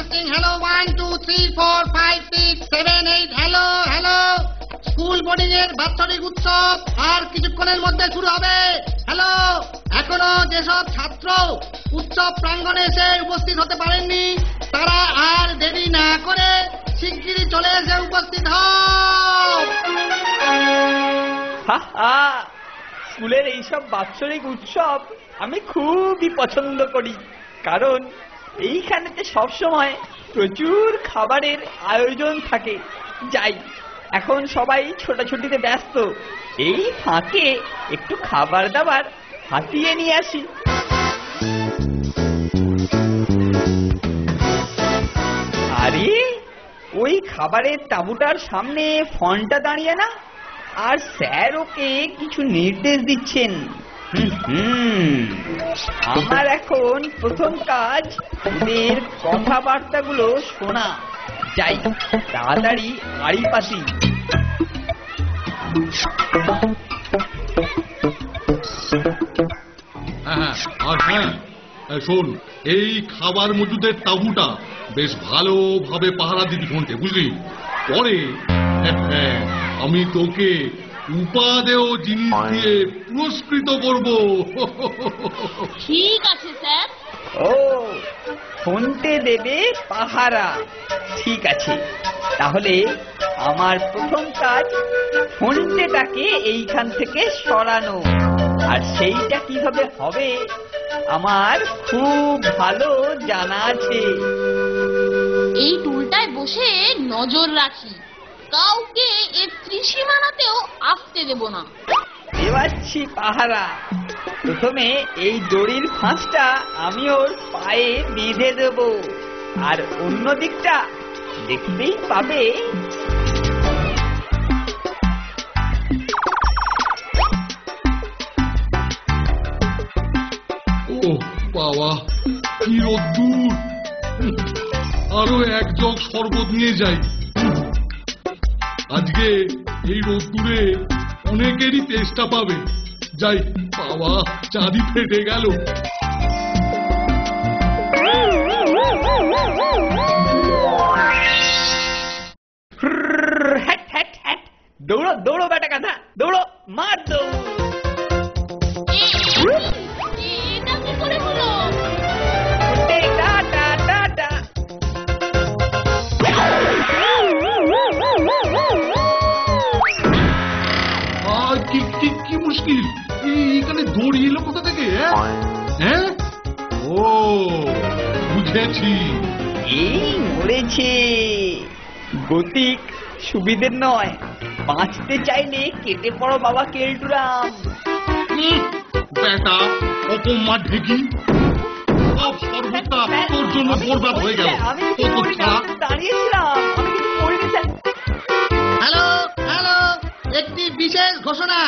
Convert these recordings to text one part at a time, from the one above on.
Testing hello 1 2 3 4 5 6 7 8 hello hello school boarding এর বাৎসরিক উৎসব আর কিছুক্ষণের মধ্যে শুরু হবে। হ্যালো, এখনো যেসব ছাত্র উৎসব প্রাঙ্গণে এসে উপস্থিত হতে পারেননি তারা আর দেরি না করে শিগগিরই চলে এসে উপস্থিত হও। স্কুলের এইসব বাৎসরিক উৎসব আমি খুবই পছন্দ করি, কারণ এইখানেতে সবসময় প্রচুর খাবারের আয়োজন থাকে। যাই, এখন সবাই ছোটাছুটিতে ব্যস্ত, এই ফাঁকে একটু খাবার দাবার হাতিয়ে নিয়ে আসি। আরে ওই খাবারের তাঁবুটার সামনে ফোনটা দাঁড়িয়ে না, আর স্যার ওকে কিছু নির্দেশ দিচ্ছেন। আমার এখন প্রথম কাজ ওদের কথাবার্তাগুলো শোনা। যাই, তাড়াতাড়ি আড়ি পাতি। শোন, এই খাবার মজুদের তাঁবুটা বেশ ভালোভাবে পাহারা দিবি ফোনটে, বুঝলি? পরে আমি তোকে উপাদেয় জিনিস দিয়ে পুরস্কৃত করব। ঠিক আছে স্যার। ও, ফোনটে দেবে পাহারা, ঠিক আছে। তাহলে আমার প্রথম কাজ ফোনটেটাকে এইখান থেকে সরানো, আর সেইটা কিভাবে হবে আমার খুব ভালো জানা আছে। এই টুলটায় বসে নজর রাখি, কাউকে এর ত্রিসীমানাতেও আসতে দেব না। দেবাচ্ছি পাহারা। প্রথমে এই দড়ির ফাঁসটা আমি ওর পায়ে বেঁধে দেব, আর অন্য দিকটা দেখতেই পাবে। ও বাবা, কি রোদ্দুর! আরো এক জগ শরবত নিয়ে যাই। আজকে এই রোদ্দুরে অনেকেরই তেষ্টা পাবে। যাই বাবা, চাঁদি ফেটে গেল। দৌড়ো দৌড়ো বেটা গাধা, দৌড়ো, মার দৌড়। এটা কি করে হলো? কি মুশকিল, এখানে দড়ি এলো কোথা থেকে? হ্যাঁ, ও বুঝেছি, এই মরেছে। গতিক সুবিধের নয়, বাঁচতে চাইলে কেটে পড়ো বাবা কেলটুরাম। বেটা অপমান ঢেকি, সব সর্বতা তোর জন্য বরবাদ হয়ে গেল। দাঁড়িয়েছিলাম, আমি কিছু করিনি স্যার। হ্যালো হ্যালো, একটি বিশেষ ঘোষণা।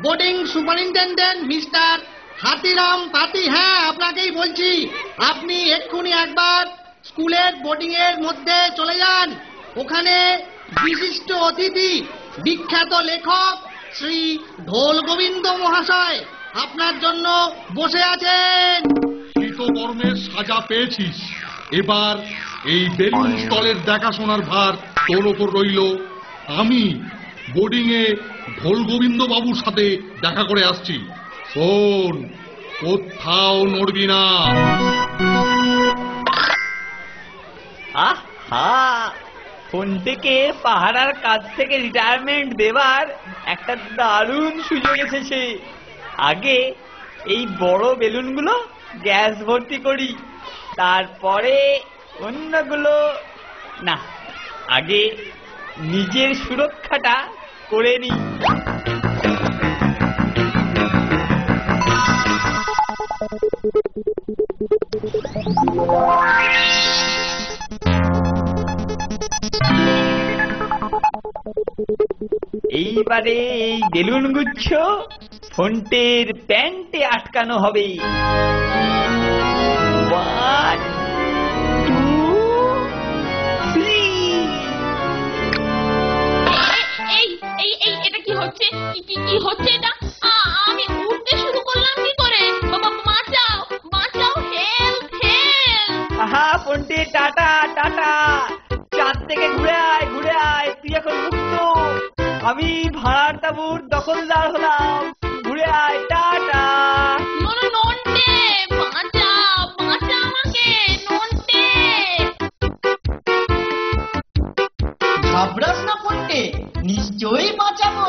বোর্ডিং সুপারিনটেন্ডেন্ট মিস্টার হাতিরাম পাতি, হ্যাঁ আপনাকেই বলছি। আপনি এক্ষুনি একবার স্কুলের বোর্ডিং এর মধ্যে চলে যান। ওখানে বিশিষ্ট অতিথি বিখ্যাত লেখক শ্রী ঢোল গোবিন্দ মহাশয় আপনার জন্য বসে আছেন। কৃতকর্মের সাজা পেয়েছিস, এবার এই বেলুন স্টলের দেখাশোনার ভার তোর ওপর রইল। আমি বোর্ডিং এ ঢোল গোবিন্দ বাবুর সাথে দেখা করে আসছি। শোন, কোথাও নড়বি না। আহা, ফোনটিকে পাহারার কাছ থেকে রিটায়ারমেন্ট দেবার একটা দারুণ সুযোগ এসেছে। আগে এই বড় বেলুনগুলো গ্যাস ভর্তি করি, তারপরে অন্যগুলো। না, আগে নিজের সুরক্ষাটা করে নি। এইবারে এই বেলুন গুচ্ছ ফোনটের প্যান্টে আটকানো হবে। 1 2 3। এটা কি হচ্ছে? কি হচ্ছে এটা? আমি উঠতে শুরু করলাম কি করে? বাবা বাঁচাও, বাঁচাও, হেল্প হেল্প। আহা, ফোনটে, টাটা টাটা। চাঁদ থেকে ঘুরে আয়, তুই এখন মুক্ত। আমি ভাড়ার তাঁবুর দখলদার হলাম। ঘুরে আয়, টাটা। নন্টে, বাঁচা বাঁচা আমাকে, নন্টে। ঘাবড়াস না ফোনটে, নিশ্চয়ই বাঁচাবো।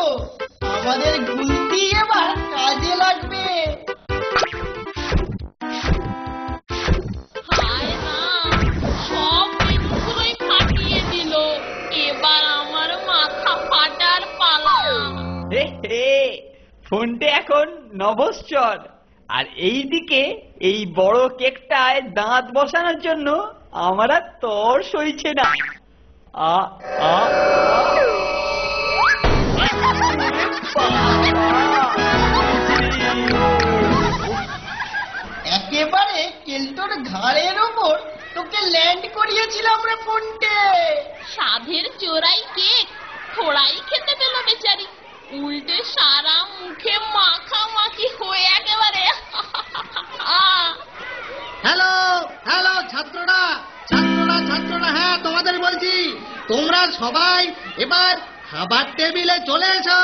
আমাদের গুলতি এবার কাজে লাগবে। হায় রাম, সব বেলুনগুলোই ফাটিয়ে দিল। এবার আমার মাথা ফাটার পালা। ফোনটে এখন নভশ্চর। আর এইদিকে এই বড় কেকটায় দাঁত বসানোর জন্য আমার আর তর সইছে না। আ আ একেবারে কেলটোর ঘাড়ের ওপর তোকে ল্যান্ড করিয়েছিলাম রে ফোনটে। সাধের চোরাই কেক থোড়াই খেতে পেল বেচারি, উল্টে সারা মুখে মাখামাখি হয়ে একেবারে। হ্যালো হ্যালো ছাত্ররা, হ্যাঁ তোমাদের বলছি, তোমরা সবাই এবার খাবার টেবিলে চলে এসো।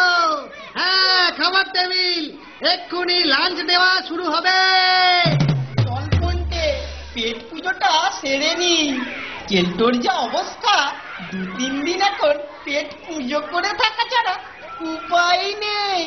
হ্যাঁ, খাবার টেবিল, এক্ষুনি লাঞ্চ দেওয়া শুরু হবে। চল ফোনটে, পেট পুজোটা সেরে নি। কেলটোর যা অবস্থা, 2-3 দিন এখন পেট পুজো করে থাকা ছাড়া উপায় নেই।